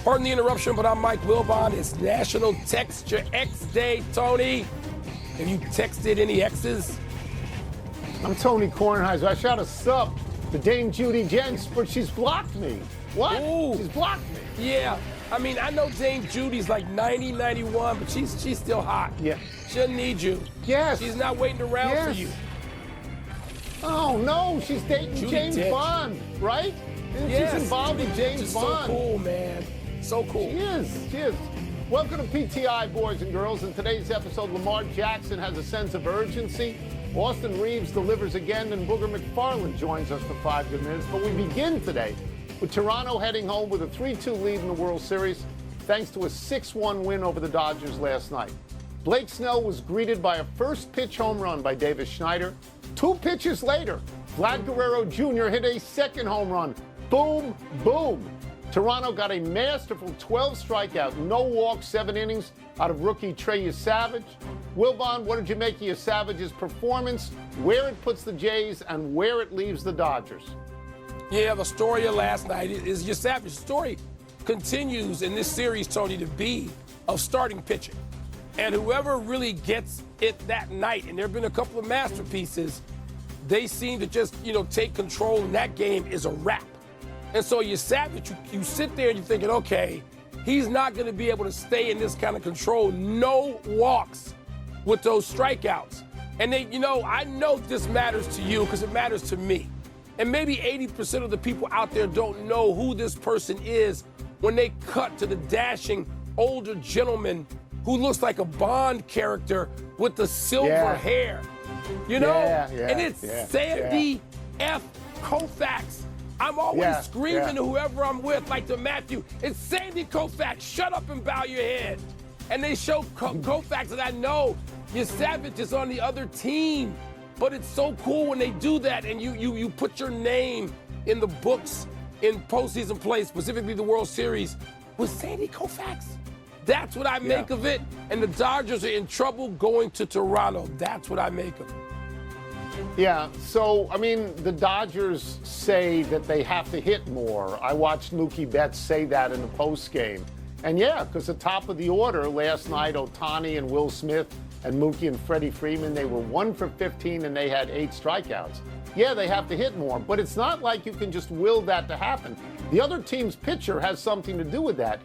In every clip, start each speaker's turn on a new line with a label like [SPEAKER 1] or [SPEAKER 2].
[SPEAKER 1] Pardon the interruption, but I'm Mike Wilbon. It's National Text Your X Day, Tony. Have you texted any X's?
[SPEAKER 2] I'm Tony Kornheiser. I shot a sub to Dame Judy Jens, but she's blocked me. What?
[SPEAKER 1] Ooh.
[SPEAKER 2] She's blocked me.
[SPEAKER 1] Yeah. I mean, I know Dame Judy's like 90, 91, but she's still hot.
[SPEAKER 2] Yeah.
[SPEAKER 1] She'll need you.
[SPEAKER 2] Yes.
[SPEAKER 1] She's not waiting around for you.
[SPEAKER 2] Oh, no. She's dating
[SPEAKER 1] Judy
[SPEAKER 2] James
[SPEAKER 1] Dench.
[SPEAKER 2] Bond, right?
[SPEAKER 1] Yes.
[SPEAKER 2] She's involved with James
[SPEAKER 1] She's
[SPEAKER 2] Bond.
[SPEAKER 1] so cool, man. So cool.
[SPEAKER 2] She is. Welcome to PTI, boys and girls. In today's episode, Lamar Jackson has a sense of urgency. Austin Reaves delivers again, and Booger McFarland joins us for 5 good minutes. But we begin today with Toronto heading home with a 3-2 lead in the World Series, thanks to a 6-1 win over the Dodgers last night. Blake Snell was greeted by a first-pitch home run by Davis Schneider. 2 pitches later, Vlad Guerrero Jr. hit a second home run. Boom, boom. Toronto got a masterful 12 strikeout, no walks, 7 innings out of rookie Trey Savage. Wilbon, what did you make of Savage's performance, where it puts the Jays, and where it leaves the Dodgers?
[SPEAKER 1] Yeah, the story of last night is Savage's story continues in this series, Tony, to be of starting pitching. And whoever really gets it that night, and there have been a couple of masterpieces, they seem to just, take control, and that game is a wrap. And so Savage, you sit there and you're thinking, okay, he's not going to be able to stay in this kind of control. No walks with those strikeouts. And I know this matters to you because it matters to me. And maybe 80% of the people out there don't know who this person is when they cut to the dashing older gentleman who looks like a Bond character with the silver hair. And it's Sandy F. Koufax. I'm always screaming to whoever I'm with, like to Matthew, it's Sandy Koufax, shut up and bow your head. And they show Koufax, and I know Savage is on the other team, but it's so cool when they do that, and you put your name in the books in postseason play, specifically the World Series, with Sandy Koufax. That's what I make of it, and the Dodgers are in trouble going to Toronto. That's what I make of it.
[SPEAKER 2] Yeah, so, the Dodgers say that they have to hit more. I watched Mookie Betts say that in the postgame. And because the top of the order last night, Ohtani and Will Smith and Mookie and Freddie Freeman, they were 1 for 15 and they had 8 strikeouts. Yeah, they have to hit more, but it's not like you can just will that to happen. The other team's pitcher has something to do with that.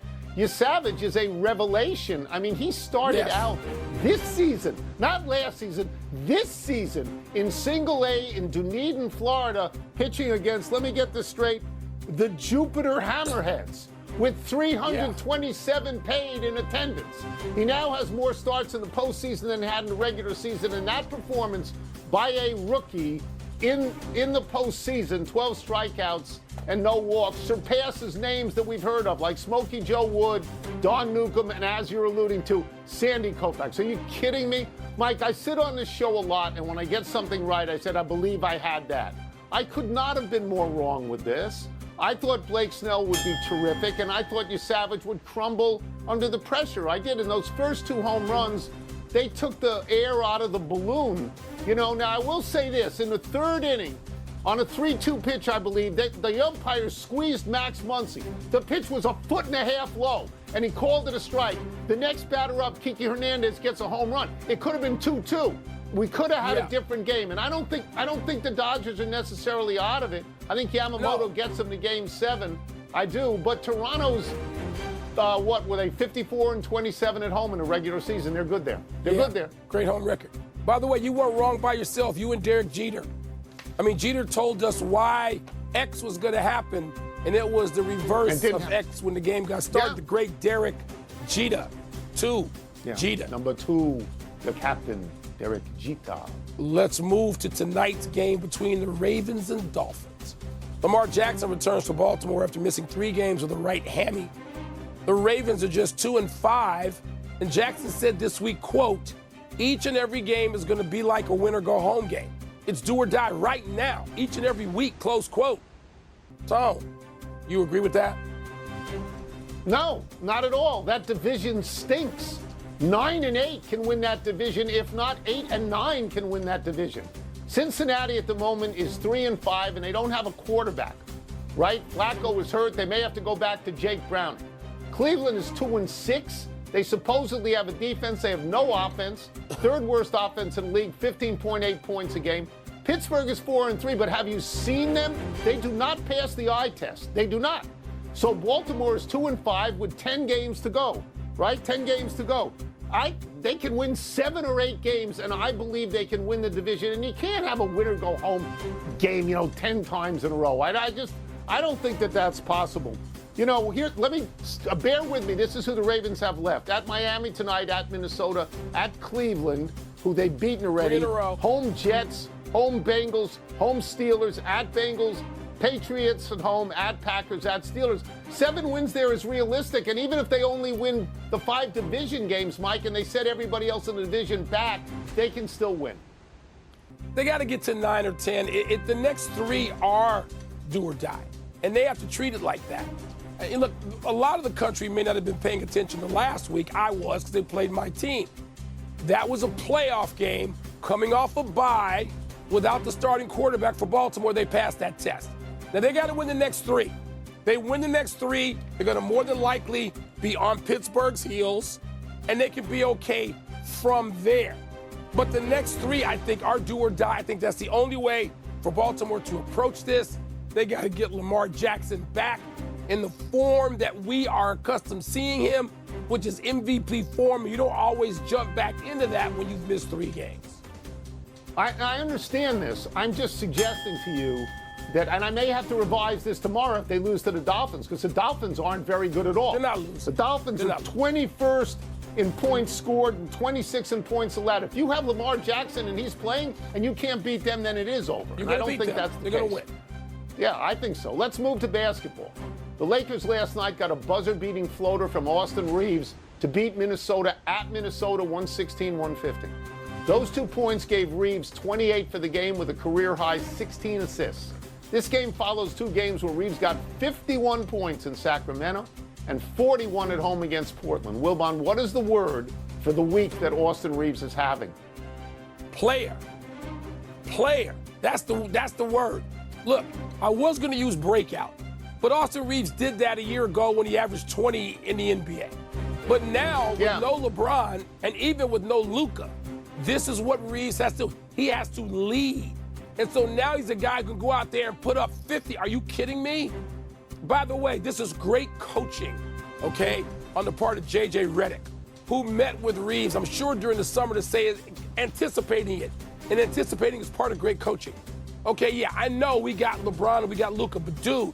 [SPEAKER 2] Savage is a revelation. He started out this season, not last season, this season in Single A in Dunedin, Florida, pitching against, let me get this straight, the Jupiter Hammerheads with 327 paid in attendance. He now has more starts in the postseason than he had in the regular season, and that performance by a rookie in the postseason, 12 strikeouts and no walks, surpasses names that we've heard of, like Smokey Joe Wood, Don Newcomb, and as you're alluding to, Sandy Koufax. Are you kidding me? Mike, I sit on this show a lot, and when I get something right, I said, I believe I had that. I could not have been more wrong with this. I thought Blake Snell would be terrific, and I thought Savage would crumble under the pressure. I did. In those first 2 home runs, they took the air out of the balloon. Now I will say this, in the 3rd inning, on a 3-2 pitch, I believe, the umpires squeezed Max Muncy. The pitch was 1.5 feet low, and he called it a strike. The next batter up, Kiki Hernandez, gets a home run. It could have been 2-2. We could have had a different game, and I don't think the Dodgers are necessarily out of it. I think Yamamoto gets them to Game 7. I do, but Toronto's were they 54-27 at home in the regular season? They're good there. They're good there.
[SPEAKER 1] Great home record. By the way, you weren't wrong by yourself. You and Derek Jeter. Jeter told us why X was going to happen, and it was the reverse of X when the game got started. The great Derek Jeter. Jeter.
[SPEAKER 2] Number 2, the captain, Derek Jeter.
[SPEAKER 1] Let's move to tonight's game between the Ravens and Dolphins. Lamar Jackson returns to Baltimore after missing 3 games with a right hammy. The Ravens are just 2-5, and Jackson said this week, quote, each and every game is going to be like a win-or-go-home game. It's do or die right now, each and every week, close quote. So, you agree with that?
[SPEAKER 2] No, not at all. That division stinks. 9-8 can win that division. If not, 8-9 can win that division. Cincinnati at the moment is 3-5, and they don't have a quarterback, right? Flacco is hurt. They may have to go back to Jake Browning. Cleveland is 2-6. They supposedly have a defense. They have no offense. Third worst offense in the league, 15.8 points a game. Pittsburgh is 4-3, but have you seen them? They do not pass the eye test. They do not. So Baltimore is 2-5 with 10 games to go, right? 10 games to go. They can win 7 or 8 games, and I believe they can win the division. And you can't have a winner-go-home game, 10 times in a row. I don't think that that's possible. Here, bear with me. This is who the Ravens have left. At Miami tonight, at Minnesota, at Cleveland, who they've beaten already.
[SPEAKER 1] 3 in a row.
[SPEAKER 2] Home Jets, home Bengals, home Steelers, at Bengals, Patriots at home, at Packers, at Steelers. 7 wins there is realistic, and even if they only win the 5 division games, Mike, and they set everybody else in the division back, they can still win.
[SPEAKER 1] They got to get to 9 or 10. The next 3 are do or die, and they have to treat it like that. And look, a lot of the country may not have been paying attention to last week. I was, because they played my team. That was a playoff game coming off a bye without the starting quarterback for Baltimore. They passed that test. Now, they got to win the next 3. They win the next 3, they're going to more than likely be on Pittsburgh's heels, and they can be okay from there. But the next 3, I think, are do or die. I think that's the only way for Baltimore to approach this. They got to get Lamar Jackson back in the form that we are accustomed seeing him, which is MVP form. You don't always jump back into that when you've missed 3 games.
[SPEAKER 2] I understand this. I'm just suggesting to you that, and I may have to revise this tomorrow if they lose to the Dolphins, because the Dolphins aren't very good at all.
[SPEAKER 1] They're not losing.
[SPEAKER 2] The Dolphins are 21st in points scored and 26 in points allowed. If you have Lamar Jackson and he's playing and you can't beat them, then it is over.
[SPEAKER 1] I don't think
[SPEAKER 2] that's the
[SPEAKER 1] case. They're going to win.
[SPEAKER 2] Yeah, I think so. Let's move to basketball. The Lakers last night got a buzzer-beating floater from Austin Reaves to beat Minnesota at Minnesota 116-150. Those 2 points gave Reaves 28 for the game with a career-high 16 assists. This game follows 2 games where Reaves got 51 points in Sacramento and 41 at home against Portland. Wilbon, what is the word for the week that Austin Reaves is having?
[SPEAKER 1] Player. That's the word. Look, I was going to use breakout, but Austin Reaves did that a year ago when he averaged 20 in the NBA. But now, with no LeBron and even with no Luka, this is what Reaves has to. He has to lead. And so now he's a guy who can go out there and put up 50. Are you kidding me? By the way, this is great coaching, okay, on the part of J.J. Redick, who met with Reaves, I'm sure during the summer to say, anticipating it. And anticipating is part of great coaching. Okay, yeah, I know we got LeBron and we got Luka, but dude,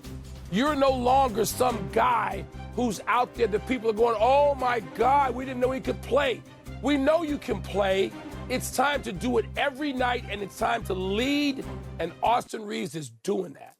[SPEAKER 1] you're no longer some guy who's out there that people are going, oh my God, we didn't know he could play. We know you can play. It's time to do it every night, and it's time to lead, and Austin Reaves is doing that.